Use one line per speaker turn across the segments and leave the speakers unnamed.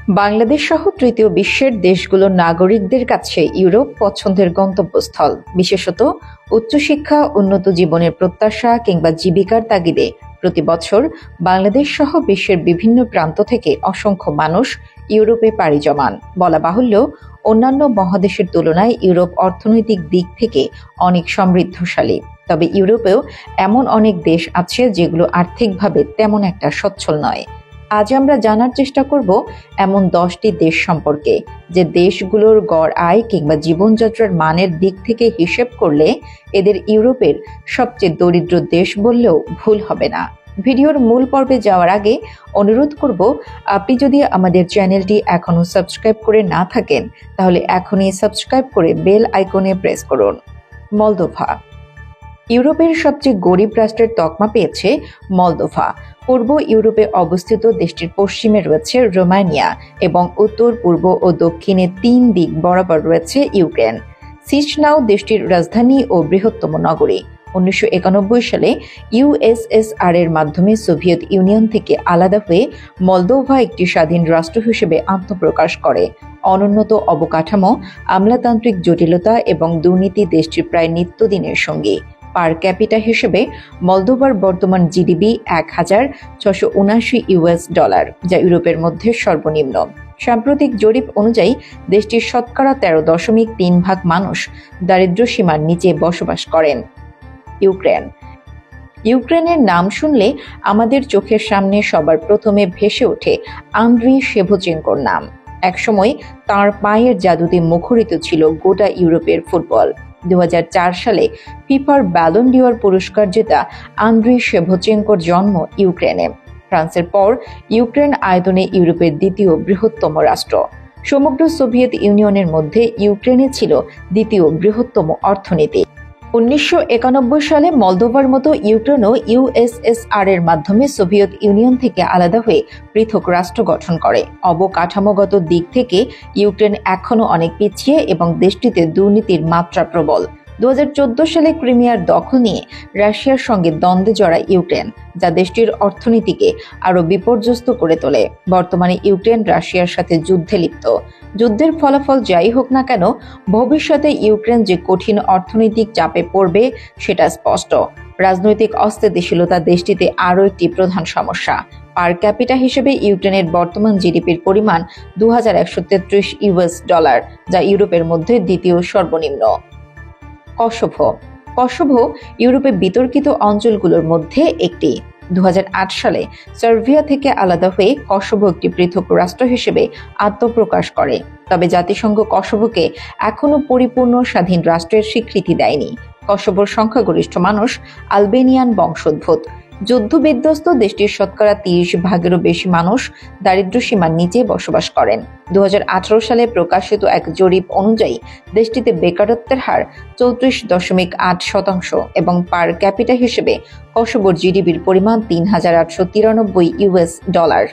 বাংলাদেশ সহ তৃতীয় বিশ্বের দেশগুলোর নাগরিকদের কাছে ইউরোপ পছন্দের গন্তব্যস্থল, বিশেষত উচ্চশিক্ষা, উন্নত জীবনের প্রত্যাশা কিংবা জীবিকার তাগিদে প্রতি বছর বাংলাদেশ সহ বিশ্বের বিভিন্ন প্রান্ত থেকে অসংখ্য মানুষ ইউরোপে পাড়ি জমান। বলা বাহুল্য, অন্যান্য মহাদেশের তুলনায় ইউরোপ অর্থনৈতিক দিক থেকে অনেক সমৃদ্ধশালী। তবে ইউরোপেও এমন অনেক দেশ আছে যেগুলো আর্থিকভাবে তেমন একটা সচ্ছল নয়। আজ আমরা জানার চেষ্টা করব এমন 10টি দেশ সম্পর্কে, যে দেশগুলোর গড় আয় কিংবা জীবনযাত্রার মানের দিক থেকে হিসেব করলে এদের ইউরোপের সবচেয়ে দরিদ্র দেশ বললেও ভুল হবে না। ভিডিওর মূল পর্বে যাওয়ার আগে অনুরোধ করব, আপনি যদি আমাদের চ্যানেলটি এখনো সাবস্ক্রাইব করে না থাকেন তাহলে এখনই সাবস্ক্রাইব করে বেল আইকনে প্রেস করুন। মলদোভা। ইউরোপের সবচেয়ে গরিব রাষ্ট্রের তকমা পেয়েছে মলদোভা। পূর্ব ইউরোপে অবস্থিত দেশটির পশ্চিমে রয়েছে রোমানিয়া এবং উত্তর, পূর্ব ও দক্ষিণে 3 দিক বরাবর রয়েছে ইউক্রেন। চিচিনাউ দেশটির রাজধানী ও বৃহত্তম নগরী। 1991 সালে ইউএসএসআর এর মাধ্যমে সোভিয়েত ইউনিয়ন থেকে আলাদা হয়ে মলদোভা একটি স্বাধীন রাষ্ট্র হিসেবে আত্মপ্রকাশ করে। অনুন্নত অবকাঠামো, আমলাতান্ত্রিক জটিলতা এবং দুর্নীতি দেশটির প্রায় নিত্যদিনের সঙ্গী। পার ক্যাপিটা হিসেবে মলদোভার বর্তমান জিডিপি $1,679, যা ইউরোপের মধ্যে সর্বনিম্ন। সাম্প্রতিক জরিপ অনুযায়ী দেশটির শতকরা 13.3% মানুষ দারিদ্র্য সীমার নিচে বসবাস করেন। ইউক্রেনের নাম শুনলে আমাদের চোখের সামনে সবার প্রথমে ভেসে ওঠে আন্দ্রি শেভচেঙ্কোর নাম। একসময় তাঁর পায়ের জাদুতে মুখরিত ছিল গোটা ইউরোপের ফুটবল। 2004 সালে ফিফার ব্যালন ডিওর পুরস্কার জেতা আন্দ্রি শেভচেঙ্কোর জন্ম ইউক্রেনে। ফ্রান্সের পর ইউক্রেন আয়তনে ইউরোপের দ্বিতীয় বৃহত্তম রাষ্ট্র। সমগ্র সোভিয়েত ইউনিয়নের মধ্যে ইউক্রেনে ছিল দ্বিতীয় বৃহত্তম অর্থনীতি। 1991 সালে মলদোভার মতো ইউক্রেনও ইউএসএসআর এর মাধ্যমে সোভিয়েত ইউনিয়ন থেকে আলাদা হয়ে পৃথক রাষ্ট্র গঠন করে। অবকাঠামোগত দিক থেকে ইউক্রেন এখনও অনেক পিছিয়ে এবং দেশটিতে দুর্নীতির মাত্রা প্রবল। 2014 সালে ক্রিমিয়ার দখল নিয়ে রাশিয়ার সঙ্গে দ্বন্দ্বে জড়ায় ইউক্রেন, যা দেশটির অর্থনীতিকে আরও বিপর্যস্ত করে তোলে। বর্তমানে ইউক্রেন রাশিয়ার সাথে যুদ্ধে লিপ্ত। যুদ্ধের ফলাফল যাই হোক না কেন, ভবিষ্যতে ইউক্রেন যে কঠিন অর্থনৈতিক চাপে পড়বে সেটা স্পষ্ট। রাজনৈতিক অস্থিতিশীলতা দেশটিতে আরও একটি প্রধান সমস্যা। পার ক্যাপিটা হিসেবে ইউক্রেনের বর্তমান জিডিপির পরিমাণ $2,133, যা ইউরোপের মধ্যে দ্বিতীয় সর্বনিম্ন। কসোভো ইউরোপে বিতর্কিত অঞ্চলগুলোর মধ্যে একটি। 2008 সালে সার্বিয়া থেকে আলাদা হয়ে কসোভো একটি পৃথক রাষ্ট্র হিসেবে আত্মপ্রকাশ করে। তবে জাতিসংঘ কসোভোকে এখনো পরিপূর্ণ স্বাধীন রাষ্ট্রের স্বীকৃতি দেয়নি। কসোভোর সংখ্যাগরিষ্ঠ মানুষ আলবেনিয়ান বংশোদ্ভূত। যুদ্ধবিধ্বস্ত দেশটির শতকরা 30%-এরও বেশি মানুষ দারিদ্র্য সীমার নিচে বসবাস করেন। 2018 সালে প্রকাশিত এক জরিপ অনুযায়ী দেশটিতে বেকারত্বের হার 34.8% এবং পার ক্যাপিটা হিসেবে কসোভোর জিডিপির পরিমাণ $3,893।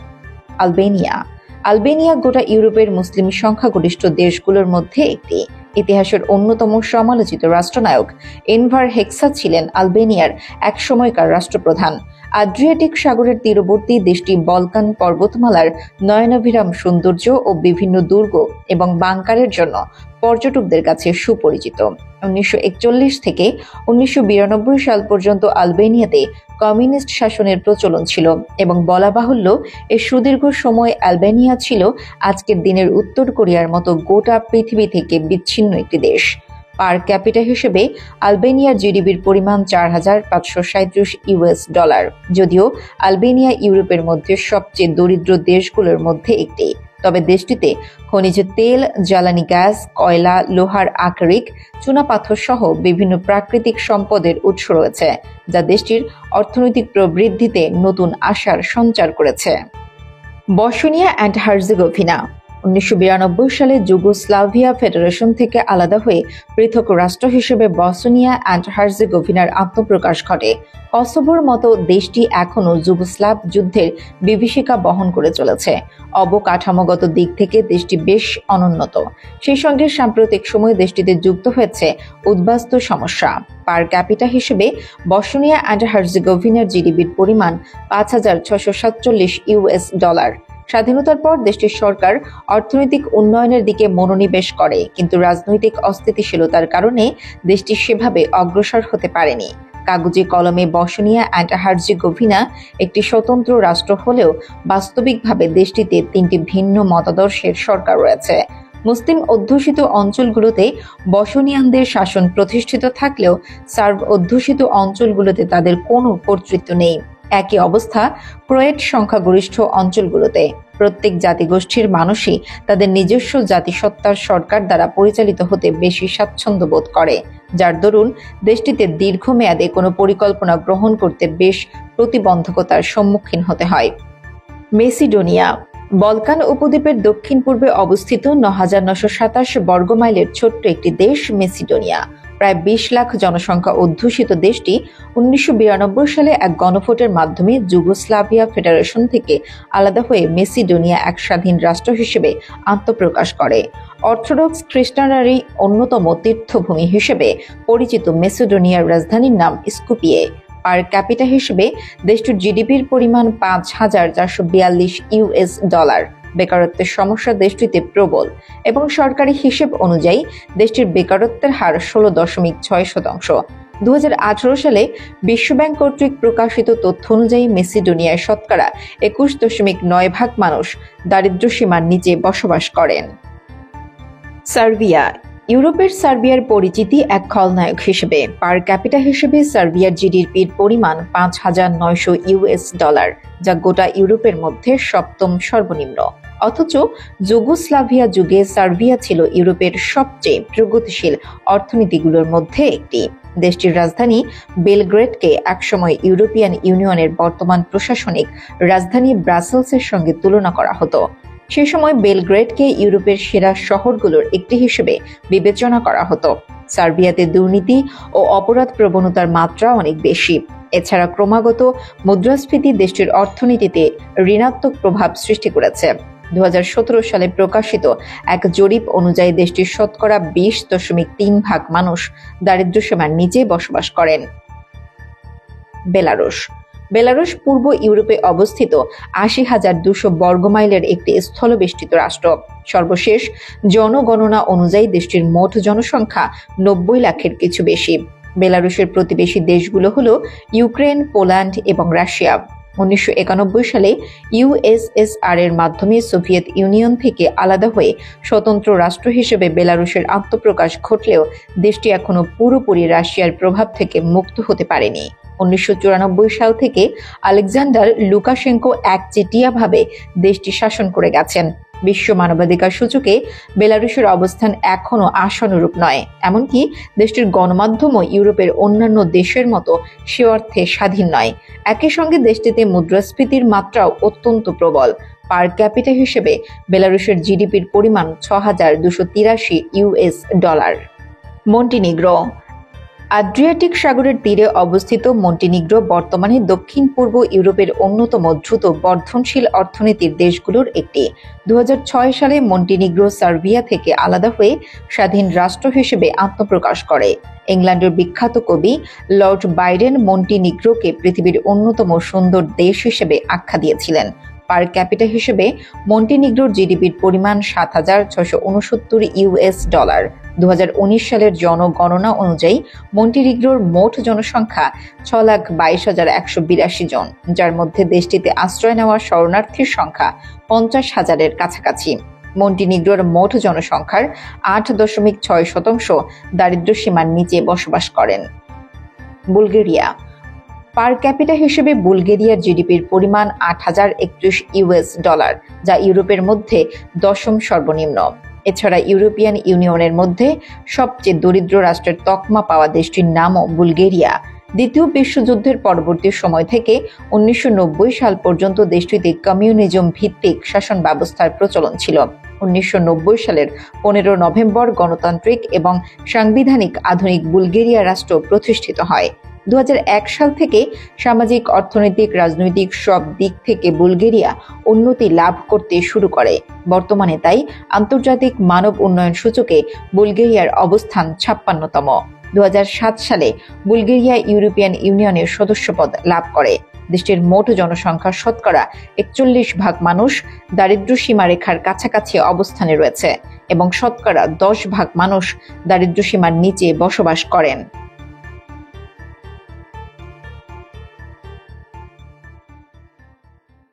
আলবেনিয়া গোটা ইউরোপের মুসলিম সংখ্যাগরিষ্ঠ দেশগুলোর মধ্যে একটি। ইতিহাসের অন্যতম সমালোচিত রাষ্ট্রনায়ক এনভার হেক্সা ছিলেন আলবেনিয়ার এক সময়কার রাষ্ট্রপ্রধান। আদ্রিয়াটিক সাগরের তীরবর্তী দেশটি বলকান পর্বতমালার নয়নাভিরাম সৌন্দর্য ও বিভিন্ন দুর্গ এবং বাংকারের জন্য পর্যটকদের কাছে সুপরিচিত। 1941 থেকে 1992 সাল পর্যন্ত আলবেনিয়াতে কমিউনিস্ট শাসনের প্রচলন ছিল এবং বলা বাহুল্য, এই সুদীর্ঘ সময় আলবেনিয়া ছিল আজকের দিনের উত্তর কোরিয়ার মতো গোটা পৃথিবী থেকে বিচ্ছিন্ন একটি দেশ। পার ক্যাপিটা হিসেবে আলবেনিয়ার জিডিপির পরিমাণ $4,537, যদিও আলবেনিয়া ইউরোপের মধ্যে সবচেয়ে দরিদ্র দেশগুলোর মধ্যে একটি। তবে দেশটিতে খনিজ তেল, জ্বালানি গ্যাস, কয়লা, লোহার আকরিক, চুনাপাথর সহ বিভিন্ন প্রাকৃতিক সম্পদের উৎস রয়েছে, যা দেশটির অর্থনৈতিক প্রবৃদ্ধিতে নতুন আশার সঞ্চার করেছে। বসনিয়া অ্যান্ড হার্জেগোভিনা 1992 সালে যুগোস্লাভিয়া ফেডারেশন থেকে আলাদা হয়ে পৃথক রাষ্ট্র হিসেবে বসনিয়া অ্যান্ড হার্জেগোভিনার আত্মপ্রকাশ ঘটে। কসোভোর মতো দেশটি এখনও যুগোস্লাভ যুদ্ধের বিভীষিকা বহন করে চলেছে। অবকাঠামোগত দিক থেকে দেশটি বেশ অনুন্নত। সেই সঙ্গে সাম্প্রতিক সময়ে দেশটিতে যুক্ত হয়েছে উদ্বাস্তু সমস্যা। পার ক্যাপিটা হিসেবে বসনিয়া অ্যান্ড হার্জেগোভিনার জিডিপির পরিমাণ $5,647। স্বাধীনতার পর দেশটির সরকার অর্থনৈতিক উন্নয়নের দিকে মনোনিবেশ করে, কিন্তু রাজনৈতিক অস্থিতিশীলতার কারণে দেশটি সেভাবে অগ্রসর হতে পারেনি। কাগজে কলমে বসনিয়া অ্যান্ড হার্জেগোভিনা একটি স্বতন্ত্র রাষ্ট্র হলেও বাস্তবিকভাবে দেশটিতে 3টি ভিন্ন মতাদর্শের সরকার রয়েছে। মুসলিম অধ্যুষিত অঞ্চলগুলোতে বসনিয়ানদের শাসন প্রতিষ্ঠিত থাকলেও সার্ব অধ্যুষিত অঞ্চলগুলোতে তাদের কোনো কর্তৃত্ব নেই। একই অবস্থা ক্রোয়েট সংখ্যাগরিষ্ঠ অঞ্চলগুলোতে। প্রত্যেক জাতিগোষ্ঠীর মানুষই তাদের নিজস্ব জাতিসত্তার সরকার দ্বারা পরিচালিত হতে বেশি স্বাচ্ছন্দ্য বোধ করে, যার দরুন দেশটিতে দীর্ঘমেয়াদে কোনো পরিকল্পনা গ্রহণ করতে বেশ প্রতিবন্ধকতার সম্মুখীন হতে হয়। মেসিডোনিয়া বলকান উপদ্বীপের দক্ষিণ পূর্বে অবস্থিত ৯,৯২৭ বর্গমাইলের ছোট্ট একটি দেশ মেসিডোনিয়া। প্রায় ২০ লাখ জনসংখ্যা অধ্যুষিত দেশটি ১৯৯২ সালে এক গণভোটের মাধ্যমে যুগোস্লাভিয়া ফেডারেশন থেকে আলাদা হয়ে মেসিডোনিয়া এক স্বাধীন রাষ্ট্র হিসেবে আত্মপ্রকাশ করে। অর্থোডক্স খ্রিস্টানরারই অন্যতম তীর্থভূমি হিসেবে পরিচিত মেসিডোনিয়ার রাজধানীর নাম স্কুপিয়ে। পার ক্যাপিটা হিসেবে দেশটির জিডিপির পরিমাণ $৫,৪৪২। বেকারত্বের সমস্যা দেশটিতে প্রবল এবং সরকারি হিসেব অনুযায়ী দেশটির বেকারত্বের হার ১৬.৬%। ২০১৮ সালে বিশ্বব্যাংক কর্তৃক প্রকাশিত তথ্য অনুযায়ী মেসিডোনিয়ায় শতকরা ২১.৯% মানুষ দারিদ্র্যসীমার নিচে বসবাস করেন। সার্বিয়া ইউরোপের সার্বিয়ার পরিচিতি এক খলনায়ক হিসেবে। পার ক্যাপিটা হিসেবে সার্বিয়ার জিডিপির পরিমাণ $৫,৯০০, যা গোটা ইউরোপের মধ্যে সপ্তম সর্বনিম্ন। অথচ যুগোস্লাভিয়া যুগে সার্বিয়া ছিল ইউরোপের সবচেয়ে প্রগতিশীল অর্থনীতিগুলোর মধ্যে একটি। দেশটির রাজধানী বেলগ্রেডকে একসময় ইউরোপিয়ান ইউনিয়নের বর্তমান প্রশাসনিক রাজধানী ব্রাসেলসের সঙ্গে তুলনা করা হতো। সে সময় বেলগ্রেডকে ইউরোপের সেরা শহরগুলোর একটি হিসেবে বিবেচনা করা হতো। সার্বিয়াতে দুর্নীতি ও অপরাধ প্রবণতার মাত্রা অনেক বেশি। এছাড়া ক্রমাগত মুদ্রাস্ফীতি দেশটির অর্থনীতিতে ঋণাত্মক প্রভাব সৃষ্টি করেছে। ২০১৭ সালে প্রকাশিত এক জরিপ অনুযায়ী দেশটির শতকরা ২০.৩% মানুষ দারিদ্র্যসীমার নিচে বসবাস করেন। বেলারুশ পূর্ব ইউরোপে অবস্থিত ৮০,২০০ বর্গমাইলের একটি স্থলবেষ্টিত রাষ্ট্র। সর্বশেষ জনগণনা অনুযায়ী দেশটির মোট জনসংখ্যা ৯০ লাখের কিছু বেশি। বেলারুশের প্রতিবেশী দেশগুলো হলো ইউক্রেন, পোল্যান্ড এবং রাশিয়া। ১৯৯১ সালে ইউএসএসআর এর মাধ্যমে সোভিয়েত ইউনিয়ন থেকে আলাদা হয়ে স্বতন্ত্র রাষ্ট্র হিসেবে বেলারুশের আত্মপ্রকাশ ঘটলেও দেশটি এখনো পুরোপুরি রাশিয়ার প্রভাব থেকে মুক্ত হতে পারেনি। ১৯৯৪ সাল থেকে আলেকজান্ডার লুকাশেঙ্কো একচেটিয়াভাবে দেশটি শাসন করে গেছেন। বিশ্ব মানবাধিকার সূচকে বেলারুশের অবস্থান এখনো আশানুরূপ নয়। এমনকি দেশটির গণমাধ্যমও ইউরোপের অন্যান্য দেশের মতো সে অর্থে স্বাধীন নয়। একই সঙ্গে দেশটিতে মুদ্রাস্ফীতির মাত্রাও অত্যন্ত প্রবল। পার ক্যাপিটা হিসেবে বেলারুশের জিডিপির পরিমাণ $৬,২৮৩। মন্টিনিগ্রো আদ্রিয়াটিক সাগরের তীরে অবস্থিত মন্টিনিগ্রো বর্তমানে দক্ষিণ পূর্ব ইউরোপের অন্যতম দ্রুত বর্ধনশীল অর্থনীতির দেশগুলোর একটি। ২০০৬ সালে মন্টিনিগ্রো সার্বিয়া থেকে আলাদা হয়ে স্বাধীন রাষ্ট্র হিসেবে আত্মপ্রকাশ করে। ইংল্যান্ডের বিখ্যাত কবি লর্ড বাইরন মন্টিনিগ্রোকে পৃথিবীর অন্যতম সুন্দর দেশ হিসেবে আখ্যা দিয়েছিলেন। পার ক্যাপিটা হিসেবে মন্টিনিগ্রোর জিডিপির পরিমাণ $৭,৬৯৯। ২০১৯ সালের জনগণনা অনুযায়ী মন্টিনিগ্রোর মোট জনসংখ্যা ৬,২২,১৮২ জন, যার মধ্যে দেশটিতে আশ্রয় নেওয়া শরণার্থীর সংখ্যা ৫০,০০০-এর কাছাকাছি। মন্টিনিগ্রোর মোট জনসংখ্যার ৮.৬% দারিদ্র্যসীমার নিচে বসবাস করেন। বুলগেরিয়া পার ক্যাপিটা হিসেবে বুলগেরিয়ার জিডিপির পরিমাণ $৮,০৩১, যা ইউরোপের মধ্যে দশম সর্বনিম্ন। এছাড়া ইউরোপিয়ান ইউনিয়নের মধ্যে সবচেয়ে দরিদ্র রাষ্ট্রের তকমা পাওয়া দেশটির নামও বুলগেরিয়া। দ্বিতীয় বিশ্বযুদ্ধের পরবর্তী সময় থেকে ১৯৯০ সাল পর্যন্ত দেশটিতে কমিউনিজম ভিত্তিক শাসন ব্যবস্থার প্রচলন ছিল। ১৯৯০ সালের ১৫ নভেম্বর গণতান্ত্রিক এবং সাংবিধানিক আধুনিক বুলগেরিয়া রাষ্ট্র প্রতিষ্ঠিত হয়। ২০০১ সাল থেকে সামাজিক, অর্থনৈতিক, রাজনৈতিক সব দিক থেকে বুলগেরিয়া উন্নতি লাভ করতে শুরু করে। বর্তমানে তাই আন্তর্জাতিক মানব উন্নয়ন সূচকে বুলগেরিয়ার অবস্থান ৫৬তম। ২০০৭ সালে বুলগেরিয়া ইউরোপিয়ান ইউনিয়নের সদস্যপদ লাভ করে। দেশটির মোট জনসংখ্যার শতকরা 41% মানুষ দারিদ্র্য সীমারেখার কাছাকাছি অবস্থানে রয়েছে এবং শতকরা 10% মানুষ দারিদ্র্য সীমার নিচে বসবাস করেন।